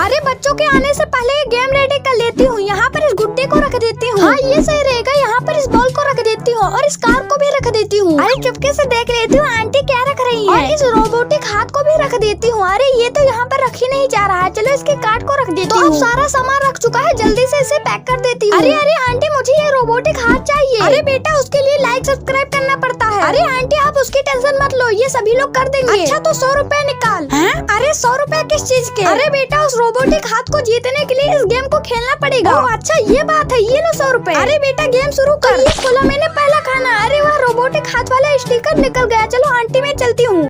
अरे बच्चों के आने से पहले ये गेम रेडी कर लेती हूँ। यहाँ पर इस गुड्डे को रख देती हूँ। हाँ ये सही रहेगा। यहाँ पर इस बॉल को रख देती हूँ और इस कार को भी रख देती हूँ। अरे चुपके से देख लेती हूँ आंटी क्या रख रही है। और इस रोबोटिक हाथ को भी रख देती हूँ। अरे ये तो यहाँ पर रखी नहीं जा रहा है। चलो इसके कार्ड को रख देती हूँ। तो अब सारा सामान रख चुका है, जल्दी से इसे पैक कर देती हूँ। अरे अरे आंटी मुझे ये रोबोटिक हाथ चाहिए। अरे बेटा उसके लिए लाइक सब्सक्राइब करना पड़ता है। अरे आंटी आप उसकी टेंशन मत लो, ये सभी लोग कर देंगे। अच्छा तो 100 रुपए निकाल। अरे 100 रुपए किस चीज के? अरे बेटा उस रोबोटिक हाथ को जीतने के लिए इस गेम को खेलना पड़ेगा। ओह अच्छा ये बात है, ये लो 100 रुपए। अरे बेटा गेम शुरू कर। ये खोला मैंने पहला खाना। अरे वह रोबोटिक हाथ वाला स्टिकर निकल गया। चलो आंटी मैं चलती हूँ।